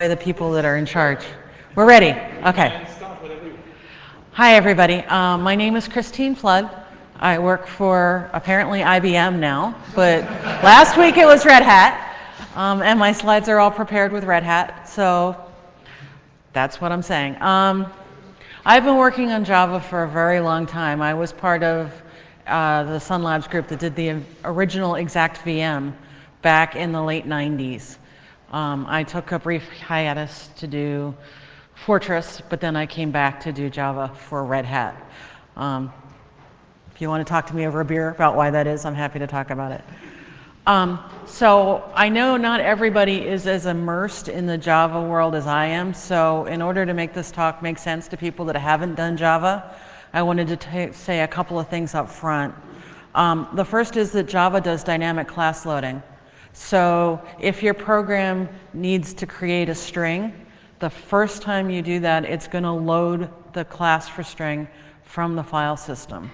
by the people that are in charge. We're ready. Okay. Hi, everybody. My name is Christine Flood. I work for apparently IBM now, but last week it was Red Hat, and my slides are all prepared with Red Hat, so that's what I'm saying. I've been working on Java for a very long time. I was part of the Sun Labs group that did the original exact VM back in the late 90s. I took a brief hiatus to do Fortress, but then I came back to do Java for Red Hat. If you want to talk to me over a beer about why that is, I'm happy to talk about it. So I know not everybody is as immersed in the Java world as I am, so in order to make this talk make sense to people that haven't done Java, I wanted to say a couple of things up front. The first is that Java does dynamic class loading. So if your program needs to create a string, the first time you do that, it's going to load the class for string from the file system.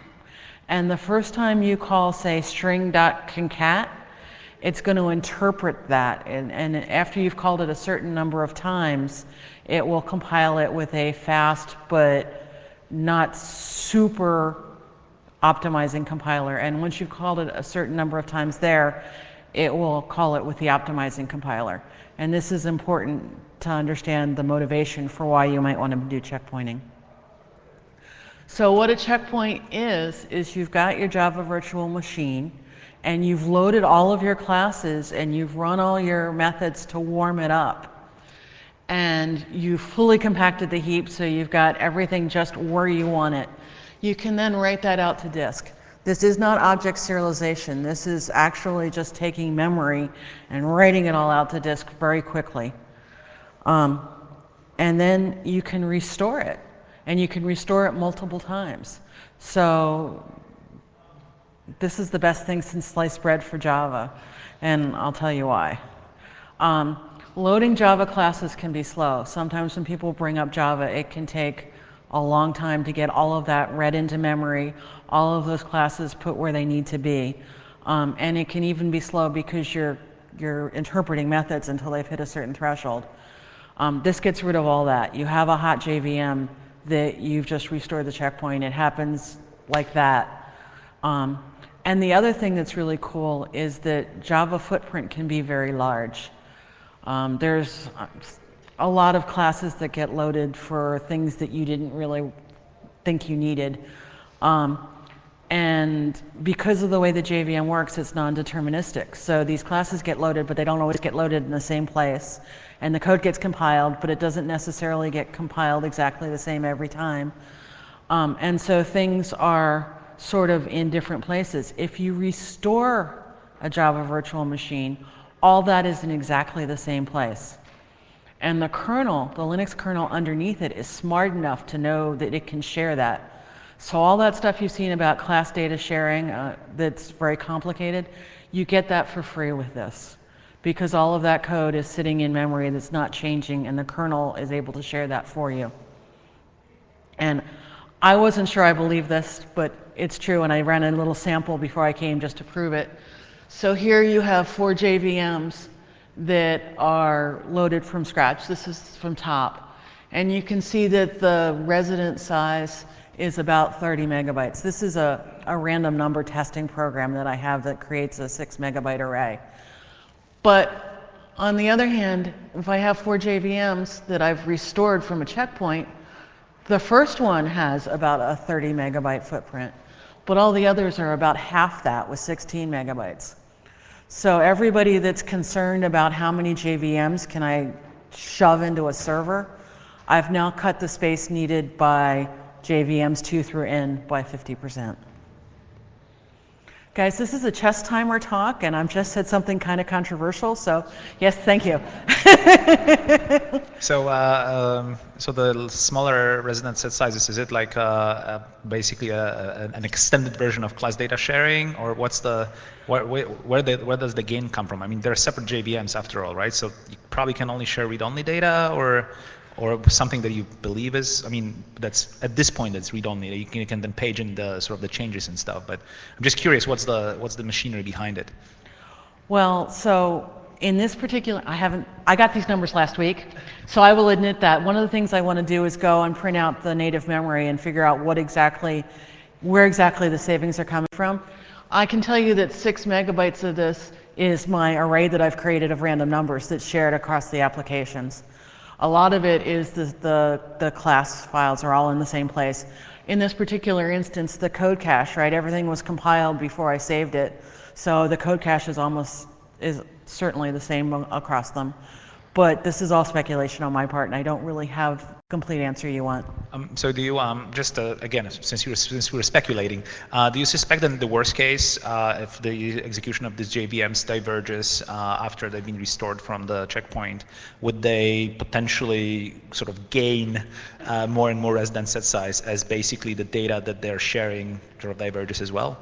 And the first time you call, say, string.concat, it's going to interpret that. And after you've called it a certain number of times, it will compile it with a fast but not super optimizing compiler. And once you've called it a certain number of times there, it will call it with the optimizing compiler. And this is important to understand the motivation for why you might want to do checkpointing. So what a checkpoint is you've got your Java virtual machine, and you've loaded all of your classes, and you've run all your methods to warm it up. And you've fully compacted the heap, so you've got everything just where you want it. You can then write that out to disk. This is not object serialization. This is actually just taking memory and writing it all out to disk very quickly. And then you can restore it. And you can restore it multiple times. So this is the best thing since sliced bread for Java. And I'll tell you why. Loading Java classes can be slow. Sometimes when people bring up Java, it can take a long time to get all of that read into memory, all of those classes put where they need to be. And it can even be slow because you're interpreting methods until they've hit a certain threshold. This gets rid of all that. You have a hot JVM that you've just restored the checkpoint. It happens like that. And the other thing that's really cool is that Java footprint can be very large. There's a lot of classes that get loaded for things that you didn't really think you needed. And because of the way the JVM works, it's non-deterministic. So these classes get loaded, but they don't always get loaded in the same place. And the code gets compiled, but it doesn't necessarily get compiled exactly the same every time. And so things are sort of in different places. If you restore a Java virtual machine, all that is in exactly the same place. And the kernel, the Linux kernel underneath it, is smart enough to know that it can share that. So all that stuff you've seen about class data sharing that's very complicated, you get that for free with this. Because all of that code is sitting in memory that's not changing, and the kernel is able to share that for you. And I wasn't sure I believed this, but it's true, and I ran a little sample before I came just to prove it. So here you have 4 JVMs that are loaded from scratch. This is from top. And you can see that the resident size is about 30 megabytes. This is a random number testing program that I have that creates a 6 megabyte array. But on the other hand, if I have 4 JVMs that I've restored from a checkpoint, the first one has about a 30 megabyte footprint, but all the others are about half that with 16 megabytes. So everybody that's concerned about how many JVMs can I shove into a server, I've now cut the space needed by JVMs 2 through N by 50%. Guys, this is a chess timer talk, and I've just said something kind of controversial, so yes, thank you. So the smaller resident set sizes, is it like basically an extended version of class data sharing, or what's the where does the gain come from? I mean, they're separate JVMs after all, right? So you probably can only share read-only data, or something that you believe is, I mean, that's at this point it's read-only. You can then page in the sort of the changes and stuff. But I'm just curious, what's the machinery behind it? Well, so in this particular, I got these numbers last week, so I will admit that one of the things I want to do is go and print out the native memory and figure out where exactly the savings are coming from. I can tell you that 6 megabytes of this is my array that I've created of random numbers that's shared across the applications. A lot of it is the class files are all in the same place. In this particular instance, the code cache, right? Everything was compiled before I saved it, so the code cache is certainly the same across them. But this is all speculation on my part, and I don't really have a complete answer you want. So do you, just again, since we were speculating, do you suspect that in the worst case, if the execution of these JVMs diverges after they've been restored from the checkpoint, would they potentially sort of gain more and more resident set size as basically the data that they're sharing sort of diverges as well?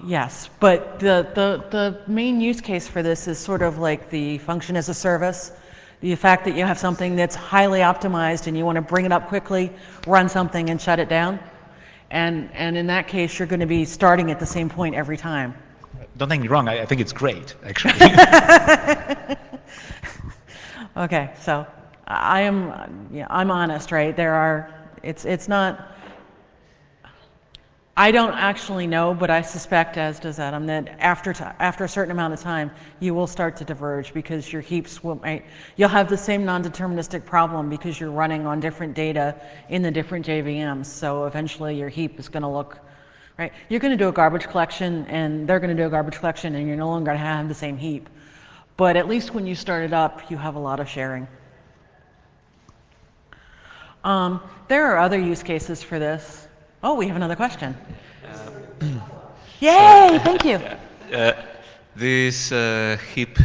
Yes, but the main use case for this is sort of like the function as a service. The fact that you have something that's highly optimized and you want to bring it up quickly, run something and shut it down. And in that case, you're going to be starting at the same point every time. Don't take me wrong, I think it's great, actually. Okay, so I'm honest, right? It's not, I don't actually know, but I suspect, as does Adam, that after a certain amount of time, you will start to diverge because your heaps you'll have the same non-deterministic problem because you're running on different data in the different JVMs. So eventually your heap is going to look, right? You're going to do a garbage collection and they're going to do a garbage collection and you're no longer going to have the same heap. But at least when you start it up, you have a lot of sharing. There are other use cases for this. Oh, we have another question. Yay! Thank you. This heap,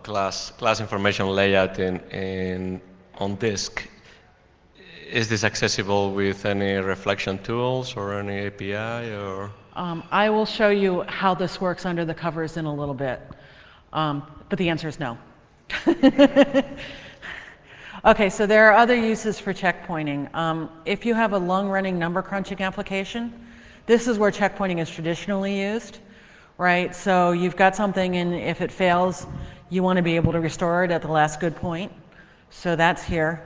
class information layout on disk, is this accessible with any reflection tools or any API or? I will show you how this works under the covers in a little bit, but the answer is no. Okay, so there are other uses for checkpointing. If you have a long-running number crunching application, this is where checkpointing is traditionally used, right? So you've got something, and if it fails, you want to be able to restore it at the last good point. So that's here.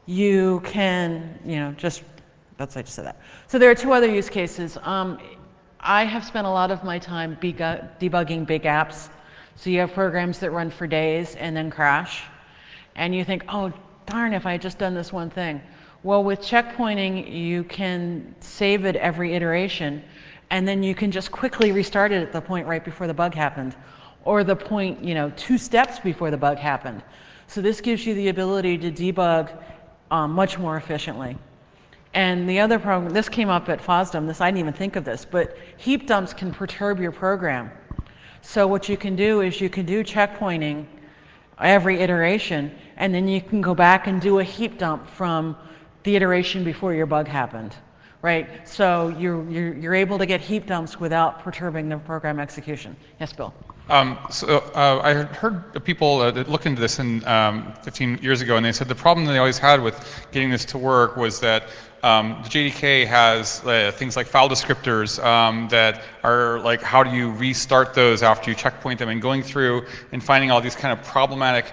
You can, I just said that. So there are two other use cases. I have spent a lot of my time debugging big apps. So you have programs that run for days and then crash. And you think, oh, darn, if I had just done this one thing. Well, with checkpointing, you can save it every iteration, and then you can just quickly restart it at the point right before the bug happened, or the point, 2 steps before the bug happened. So this gives you the ability to debug much more efficiently. And the other problem, this came up at FOSDEM, I didn't even think of this, but heap dumps can perturb your program. So what you can do is you can do checkpointing every iteration, and then you can go back and do a heap dump from the iteration before your bug happened, right? So you're able to get heap dumps without perturbing the program execution. Yes, Bill? I had heard people that looked into this 15 years ago, and they said the problem that they always had with getting this to work was that the JDK has things like file descriptors that are like, how do you restart those after you checkpoint them, and going through and finding all these kind of problematic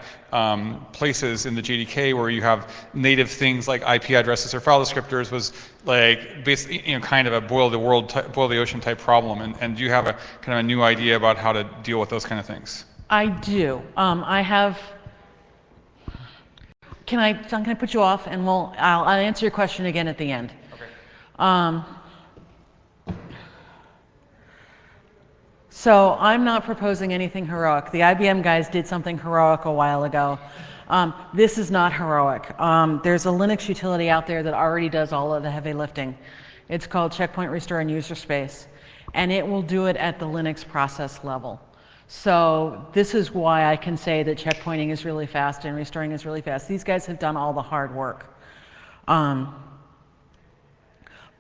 places in the JDK where you have native things like IP addresses or file descriptors was like basically, kind of a boil the ocean type problem. And do you have a kind of a new idea about how to deal with those kind of things? I do. I have. Can I put you off, and I'll answer your question again at the end. Okay. So I'm not proposing anything heroic. The IBM guys did something heroic a while ago. This is not heroic. There's a Linux utility out there that already does all of the heavy lifting. It's called Checkpoint Restore in User Space, and it will do it at the Linux process level. So this is why I can say that checkpointing is really fast and restoring is really fast. These guys have done all the hard work.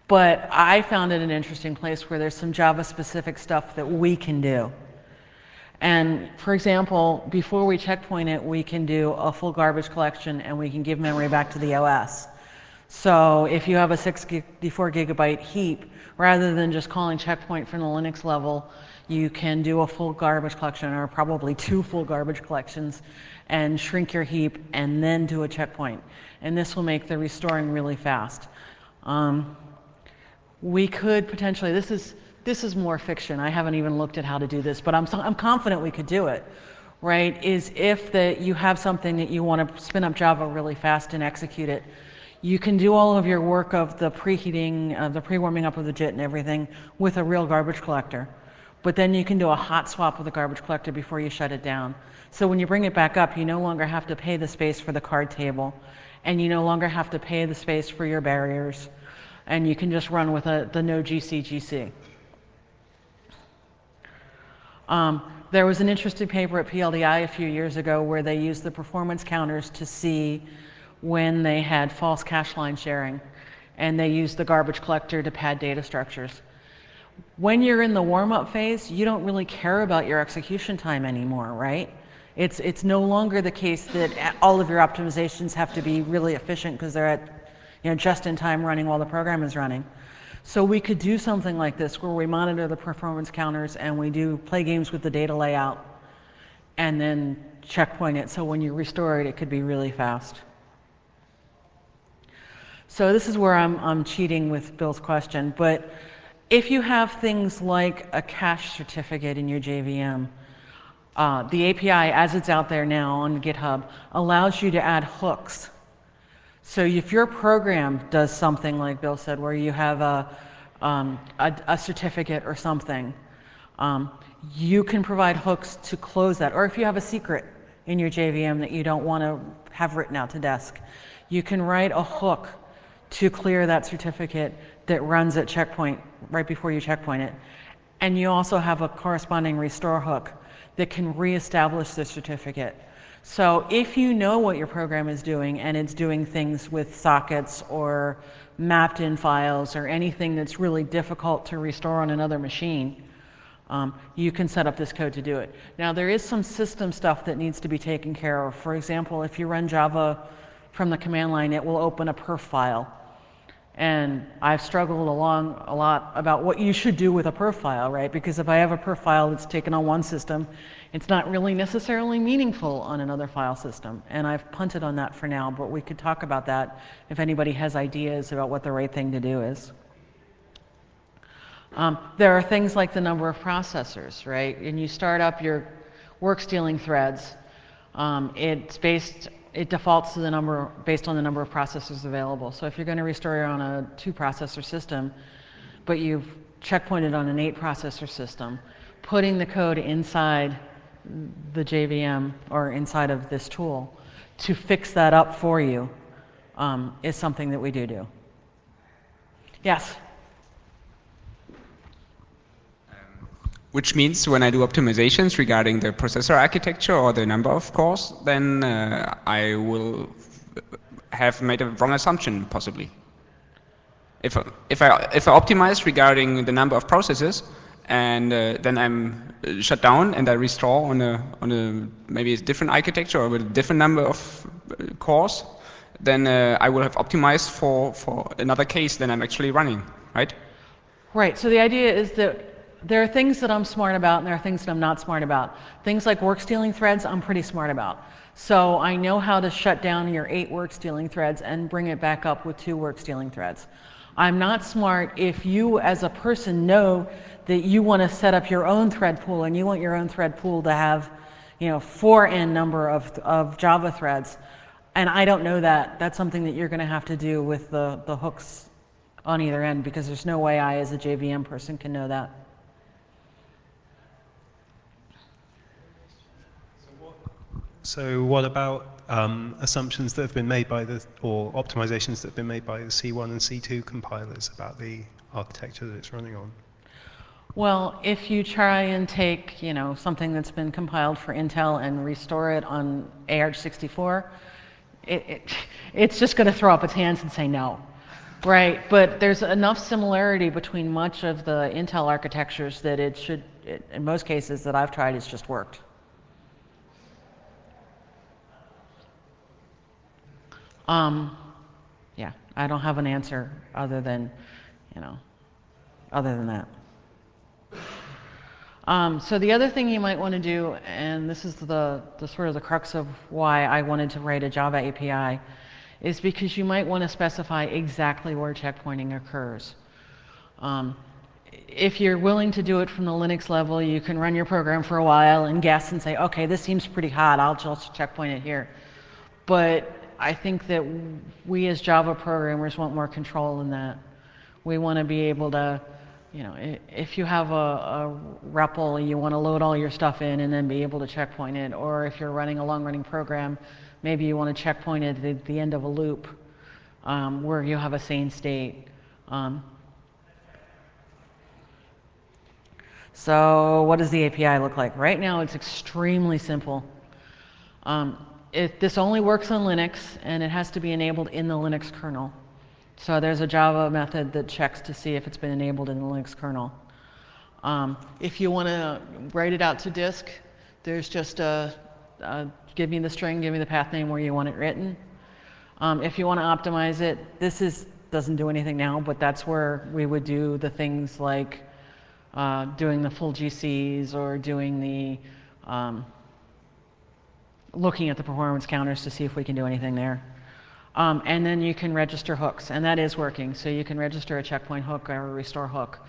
But I found it an interesting place where there's some Java-specific stuff that we can do. And for example, before we checkpoint it, we can do a full garbage collection and we can give memory back to the OS. So if you have a 64 gigabyte heap, rather than just calling checkpoint from the Linux level, you can do a full garbage collection, or probably 2 full garbage collections, and shrink your heap and then do a checkpoint. And this will make the restoring really fast. We could potentially, this is more fiction. I haven't even looked at how to do this, but I'm confident we could do it, right? Is if you have something that you want to spin up Java really fast and execute it, you can do all of your work of the preheating, the pre-warming up of the JIT and everything with a real garbage collector. But then you can do a hot swap with the garbage collector before you shut it down. So when you bring it back up, you no longer have to pay the space for the card table, and you no longer have to pay the space for your barriers, and you can just run with the no GC. There was an interesting paper at PLDI a few years ago where they used the performance counters to see when they had false cache line sharing, and they used the garbage collector to pad data structures. When you're in the warm-up phase, you don't really care about your execution time anymore, right? It's no longer the case that all of your optimizations have to be really efficient because they're at just in time running while the program is running. So we could do something like this where we monitor the performance counters and we do play games with the data layout and then checkpoint it, so when you restore it, it could be really fast. So this is where I'm cheating with Bill's question, but if you have things like a cache certificate in your JVM, the API as it's out there now on GitHub allows you to add hooks. So if your program does something like Bill said, where you have a certificate or something, you can provide hooks to close that. Or if you have a secret in your JVM that you don't want to have written out to desk, you can write a hook to clear that certificate that runs at checkpoint right before you checkpoint it. And you also have a corresponding restore hook that can reestablish the certificate. So if you know what your program is doing and it's doing things with sockets or mapped in files or anything that's really difficult to restore on another machine, you can set up this code to do it. Now there is some system stuff that needs to be taken care of. For example, if you run Java from the command line, it will open a perf file. And I've struggled along a lot about what you should do with a perf file, right? Because if I have a perf file that's taken on one system, it's not really necessarily meaningful on another file system. And I've punted on that for now, but we could talk about that if anybody has ideas about what the right thing to do is. There are things like the number of processors, right? And you start up your work stealing threads. It defaults to the number based on the number of processors available. So if you're going to restore on a 2-processor system, but you've checkpointed on an 8-processor system, putting the code inside the JVM or inside of this tool to fix that up for you is something that we do. Yes? Which means when I do optimizations regarding the processor architecture or the number of cores, then I will have made a wrong assumption, possibly. If I optimize regarding the number of processes, and then I'm shut down and I restore on a maybe a different architecture or with a different number of cores, then I will have optimized for another case than I'm actually running, right? Right. So the idea is that there are things that I'm smart about and there are things that I'm not smart about. Things like work stealing threads, I'm pretty smart about. So I know how to shut down your 8 work stealing threads and bring it back up with 2 work stealing threads. I'm not smart if you as a person know that you want to set up your own thread pool and you want your own thread pool to have 4n number of Java threads. And I don't know that. That's something that you're going to have to do with the hooks on either end, because there's no way I as a JVM person can know that. So what about assumptions that have been made by or optimizations that have been made by the C1 and C2 compilers about the architecture that it's running on? Well, if you try and take, something that's been compiled for Intel and restore it on ARch64, it's just going to throw up its hands and say no, right? But there's enough similarity between much of the Intel architectures that in most cases that I've tried, it's just worked. Yeah, I don't have an answer other than, you know, other than that. So the other thing you might want to do, and this is the sort of the crux of why I wanted to write a Java API, is because you might want to specify exactly where checkpointing occurs. If you're willing to do it from the Linux level, you can run your program for a while and guess and say, okay, this seems pretty hot, I'll just checkpoint it here. But I think that we as Java programmers want more control in that. We want to be able to, you know, if you have a REPL, you want to load all your stuff in and then be able to checkpoint it. Or if you're running a long-running program, maybe you want to checkpoint it at the end of a loop where you have a sane state. So what does the API look like? Right now it's extremely simple. This only works on Linux, and it has to be enabled in the Linux kernel. So there's a Java method that checks to see if it's been enabled in the Linux kernel. If you want to write it out to disk, there's just give me the string, give me the path name where you want it written. If you want to optimize it, doesn't do anything now, but that's where we would do the things like doing the full GCs or doing the looking at the performance counters to see if we can do anything there. And then you can register hooks, and that is working. So you can register a checkpoint hook or a restore hook.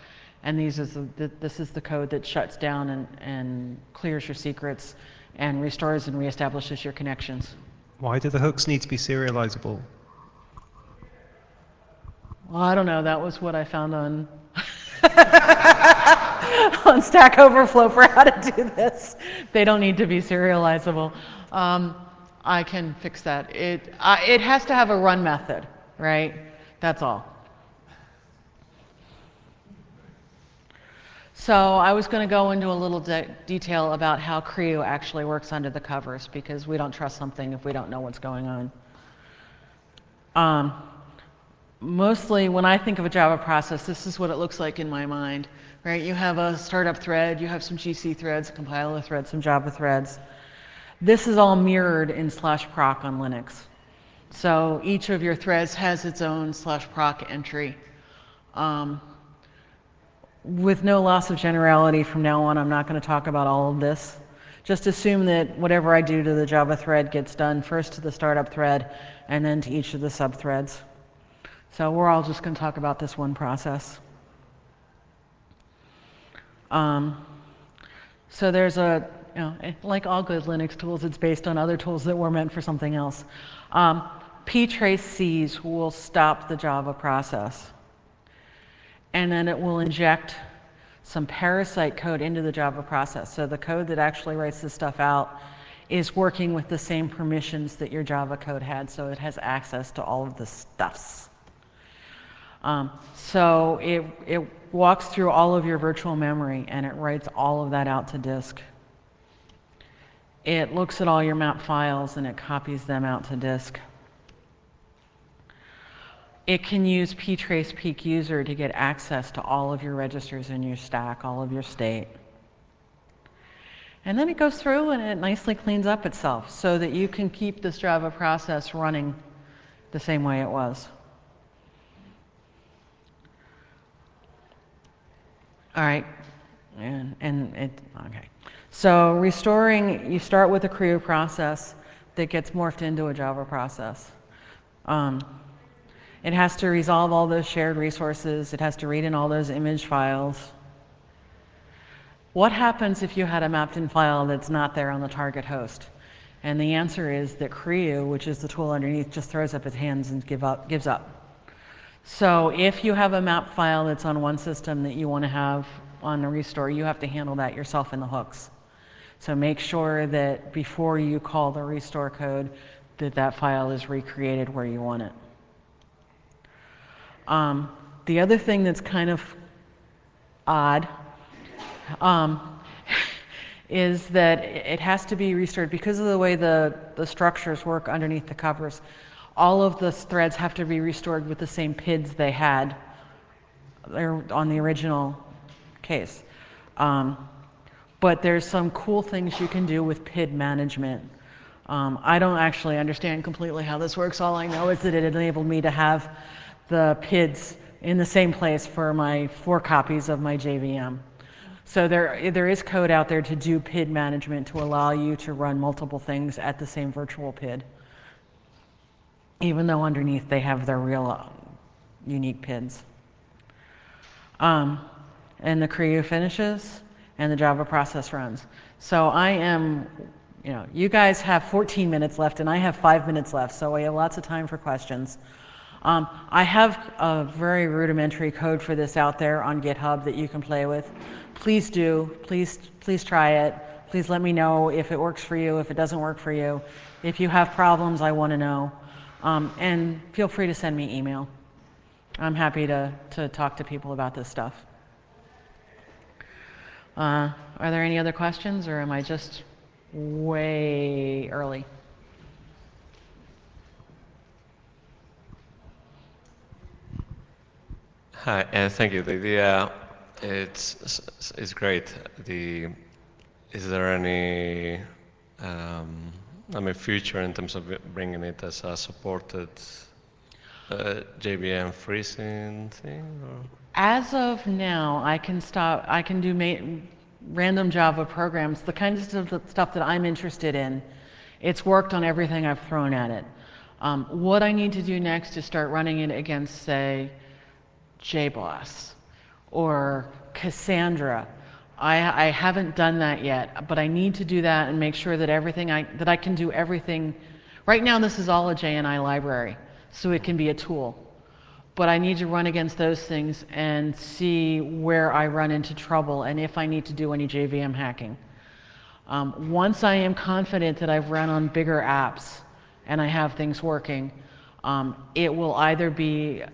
And this is the code that shuts down and clears your secrets and restores and reestablishes your connections. Why do the hooks need to be serializable? Well, I don't know. That was what I found on on Stack Overflow for how to do this. They don't need to be serializable. I can fix that. It has to have a run method, right? That's all. So I was going to go into a little detail about how Creo actually works under the covers, because we don't trust something if we don't know what's going on. Mostly when I think of a Java process, this is what it looks like in my mind, right? You have a startup thread, you have some GC threads, a compiler thread, some Java threads. This is all mirrored in /proc on Linux. So each of your threads has its own /proc entry. With no loss of generality from now on, I'm not going to talk about all of this. Just assume that whatever I do to the Java thread gets done first to the startup thread and then to each of the subthreads. So we're all just going to talk about this one process. So there's like all good Linux tools, it's based on other tools that were meant for something else. ptrace-Cs will stop the Java process. And then it will inject some parasite code into the Java process. So the code that actually writes this stuff out is working with the same permissions that your Java code had, so it has access to all of the stuffs. So it walks through all of your virtual memory and it writes all of that out to disk. It looks at all your map files and it copies them out to disk. It can use ptrace peak user to get access to all of your registers in your stack, all of your state. And then it goes through and it nicely cleans up itself so that you can keep this Java process running the same way it was. All right, okay. So restoring, you start with a Creo process that gets morphed into a Java process. It has to resolve all those shared resources. It has to read in all those image files. What happens if you had a mapped-in file that's not there on the target host? And the answer is that Creo, which is the tool underneath, just throws up its hands and gives up. So if you have a map file that's on one system that you want to have on the restore, you have to handle that yourself in the hooks. So make sure that before you call the restore code, that file is recreated where you want it. The other thing that's kind of odd is that it has to be restored because of the way the structures work underneath the covers. All of the threads have to be restored with the same PIDs they had on the original case. But there's some cool things you can do with PID management. I don't actually understand completely how this works. All I know is that it enabled me to have the PIDs in the same place for my 4 copies of my JVM. So there is code out there to do PID management to allow you to run multiple things at the same virtual PID, even though underneath they have their real unique PIDs. And the Creo finishes and the Java process runs. So I am, you guys have 14 minutes left and I have 5 minutes left, so we have lots of time for questions. I have a very rudimentary code for this out there on GitHub that you can play with. Please do. Please try it. Please let me know if it works for you, if it doesn't work for you. If you have problems, I want to know. And feel free to send me email. I'm happy to talk to people about this stuff. Are there any other questions, or am I just way early? Hi, thank you. The idea, it's great. Is there any future in terms of bringing it as a supported JVM freezing thing? Or? As of now, I can do random Java programs, the kinds of stuff that I'm interested in. It's worked on everything I've thrown at it. What I need to do next is start running it against, say, JBoss or Cassandra. I haven't done that yet, but I need to do that and make sure that that I can do everything. Right now, this is all a JNI library, so it can be a tool. But I need to run against those things and see where I run into trouble and if I need to do any JVM hacking. Once I am confident that I've run on bigger apps and I have things working, it will either be,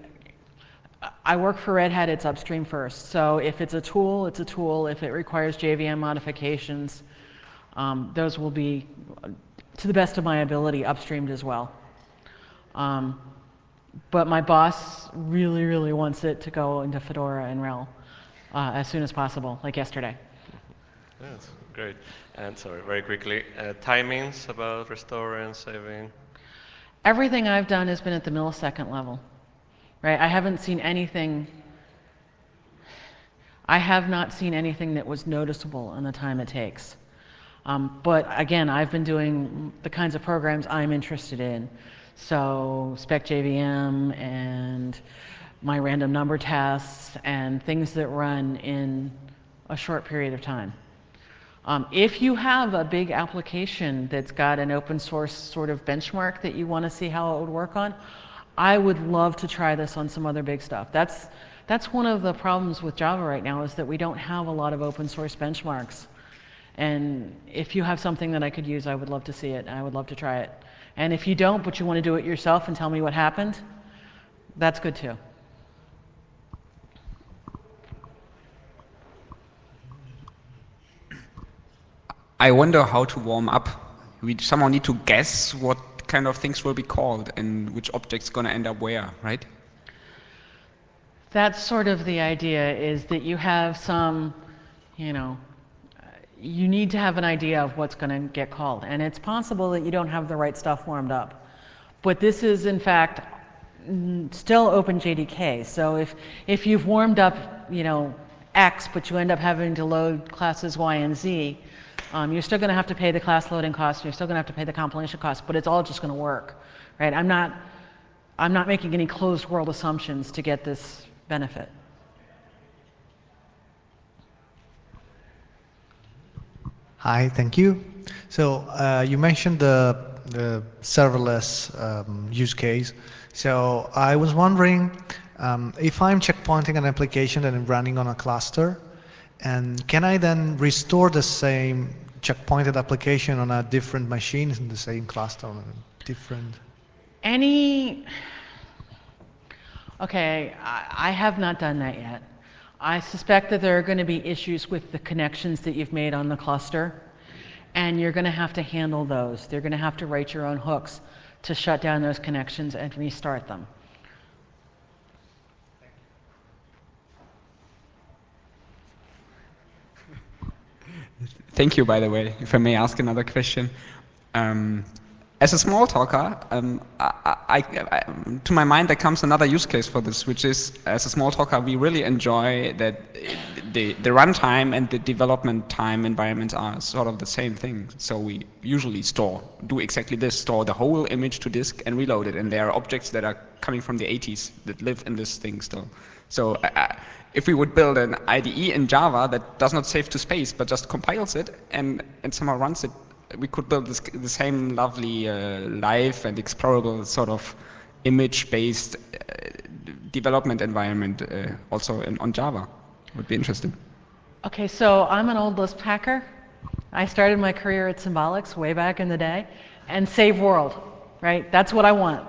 I work for Red Hat, it's upstream first. So if it's a tool, it's a tool. If it requires JVM modifications, those will be, to the best of my ability, upstreamed as well. But my boss really, really wants it to go into Fedora and RHEL as soon as possible, like yesterday. That's great. And sorry, very quickly, timings about restoring, saving? Everything I've done has been at the millisecond level, right? I have not seen anything that was noticeable in the time it takes. But again, I've been doing the kinds of programs I'm interested in. So spec JVM and my random number tests and things that run in a short period of time. If you have a big application that's got an open source sort of benchmark that you want to see how it would work on, I would love to try this on some other big stuff. That's one of the problems with Java right now, is that we don't have a lot of open source benchmarks. And if you have something that I could use, I would love to see it. I would love to try it. And if you don't, but you want to do it yourself and tell me what happened, that's good too. I wonder how to warm up. We somehow need to guess what kind of things will be called and which object's going to end up where, right? That's sort of the idea, is that you have some, you need to have an idea of what's going to get called. And it's possible that you don't have the right stuff warmed up. But this is, in fact, still OpenJDK. So if you've warmed up, X, but you end up having to load classes Y and Z, you're still going to have to pay the class loading cost. You're still going to have to pay the compilation cost, but it's all just going to work, right? I'm not making any closed world assumptions to get this benefit. Hi, thank you. So you mentioned the serverless use case. So I was wondering if I'm checkpointing an application that I'm running on a cluster, and can I then restore the same checkpointed application on a different machine in the same cluster on a different? Okay, I have not done that yet. I suspect that there are going to be issues with the connections that you've made on the cluster, and you're going to have to handle those. They're going to have to write your own hooks to shut down those connections and restart them. Thank you, by the way. If I may ask another question. as a small talker, to my mind there comes another use case for this, which is, as a small talker, we really enjoy that the runtime and the development time environments are sort of the same thing. So we usually do exactly this, store the whole image to disk and reload it. And there are objects that are coming from the 80s that live in this thing still. So if we would build an IDE in Java that does not save to space, but just compiles it and somehow runs it, we could build the same lovely live and explorable sort of image-based development environment also on Java. Would be interesting. Okay, so I'm an old Lisp hacker. I started my career at Symbolics way back in the day, and save world, right? That's what I want.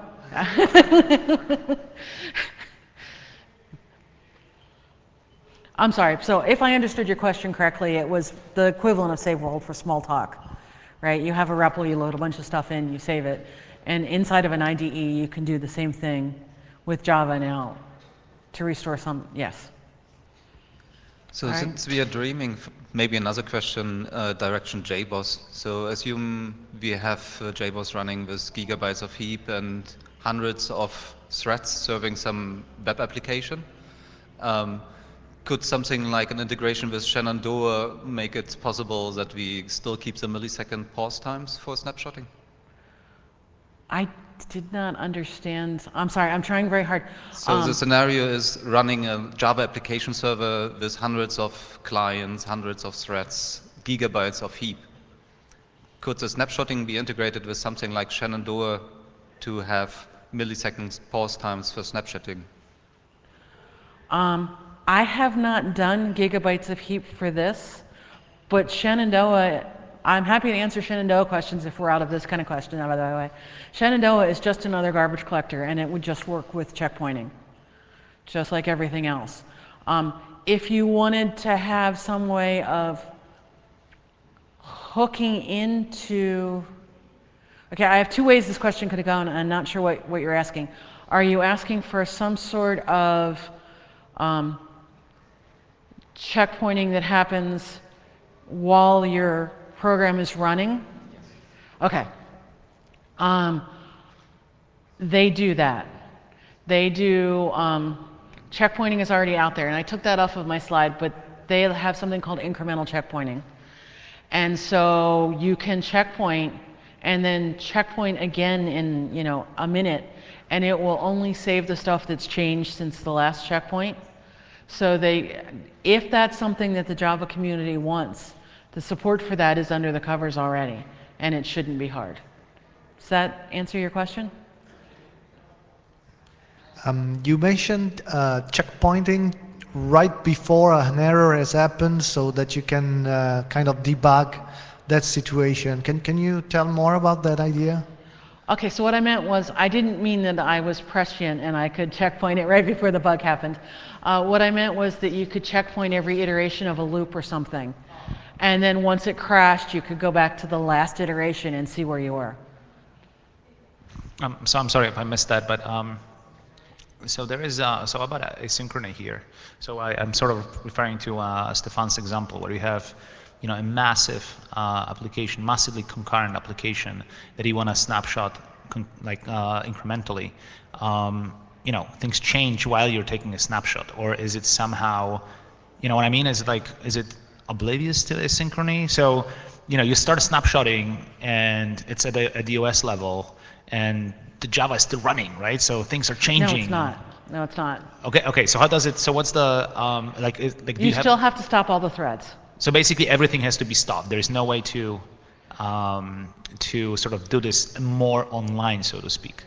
I'm sorry, so if I understood your question correctly, it was the equivalent of save world for small talk, right? You have a REPL, you load a bunch of stuff in, you save it, and inside of an IDE you can do the same thing with Java now to restore some, yes. So since we are dreaming, maybe another question, direction JBoss. So assume we have JBoss running with gigabytes of heap and hundreds of threads serving some web application. Could something like an integration with Shenandoah make it possible that we still keep the millisecond pause times for snapshotting? I did not understand. I'm sorry, I'm trying very hard. So the scenario is running a Java application server with hundreds of clients, hundreds of threads, gigabytes of heap. Could the snapshotting be integrated with something like Shenandoah to have milliseconds pause times for snapshotting? I have not done gigabytes of heap for this, but Shenandoah, I'm happy to answer Shenandoah questions if we're out of this kind of question, by the way. Shenandoah is just another garbage collector, and it would just work with checkpointing, just like everything else. If you wanted to have some way of hooking into, okay, I have two ways this question could have gone, and I'm not sure what you're asking. Are you asking for some sort of checkpointing that happens while your program is running? Okay. They do that. They do, checkpointing is already out there, and I took that off of my slide, but they have something called incremental checkpointing. And so you can checkpoint and then checkpoint again in, a minute, and it will only save the stuff that's changed since the last checkpoint. So if that's something that the Java community wants, the support for that is under the covers already, and it shouldn't be hard. Does that answer your question? You mentioned checkpointing right before an error has happened so that you can kind of debug that situation. Can you tell more about that idea? Okay, so what I meant was, I didn't mean that I was prescient and I could checkpoint it right before the bug happened. What I meant was that you could checkpoint every iteration of a loop or something. And then once it crashed, you could go back to the last iteration and see where you were. So I'm sorry if I missed that, but so there is so about asynchrony here. So I'm sort of referring to Stefan's example where you have, a massive application, massively concurrent application that you want to snapshot incrementally. Things change while you're taking a snapshot, or is it somehow, what I mean? Is it oblivious to asynchrony? So, you start snapshotting and it's at the OS level, and the Java is still running, right? So things are changing. No, it's not. No, it's not. Okay. So how does it? So what's the you still have to stop all the threads. So basically, everything has to be stopped. There is no way to sort of do this more online, so to speak.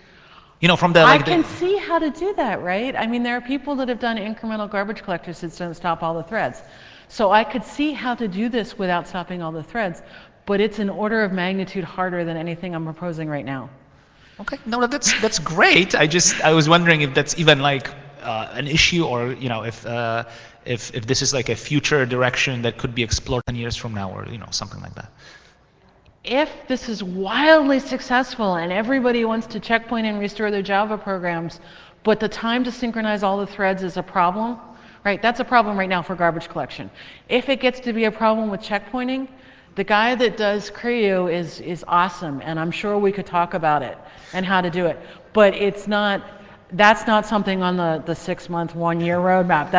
From the I can see how to do that, right? I mean, there are people that have done incremental garbage collectors that don't stop all the threads. So I could see how to do this without stopping all the threads, but it's an order of magnitude harder than anything I'm proposing right now. Okay, no, that's great. I was wondering if that's even an issue, or if this is like a future direction that could be explored 10 years from now, or something like that. If this is wildly successful and everybody wants to checkpoint and restore their Java programs, but the time to synchronize all the threads is a problem, right? That's a problem right now for garbage collection. If it gets to be a problem with checkpointing, The guy that does Creo is awesome, and I'm sure we could talk about it and how to do it. But that's not something on the 6-month, 1-year roadmap.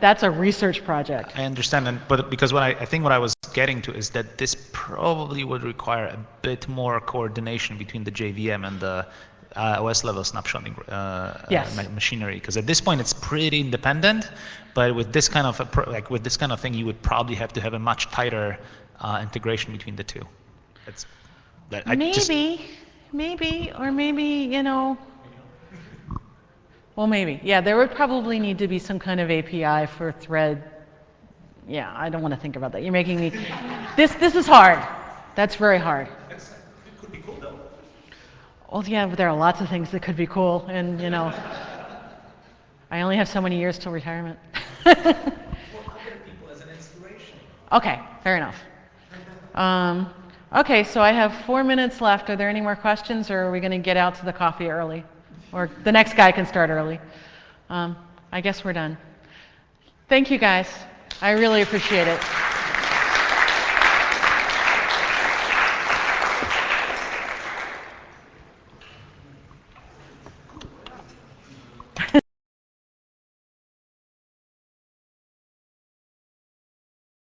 That's a research project. I understand, but because I think what I was getting to is that this probably would require a bit more coordination between the JVM and the OS level snapshotting Yes. machinery. Because at this point it's pretty independent, but with this kind of thing, you would probably have to have a much tighter integration between the two. Maybe, well, maybe. Yeah, there would probably need to be some kind of API for thread. Yeah, I don't want to think about that. You're making me. This is hard. That's very hard. It could be cool though. Well, yeah, but there are lots of things that could be cool, and I only have so many years till retirement. For other people as an inspiration. Okay, fair enough. Okay, so I have 4 minutes left. Are there any more questions, or are we going to get out to the coffee early? Or the next guy can start early. I guess we're done. Thank you, guys. I really appreciate it.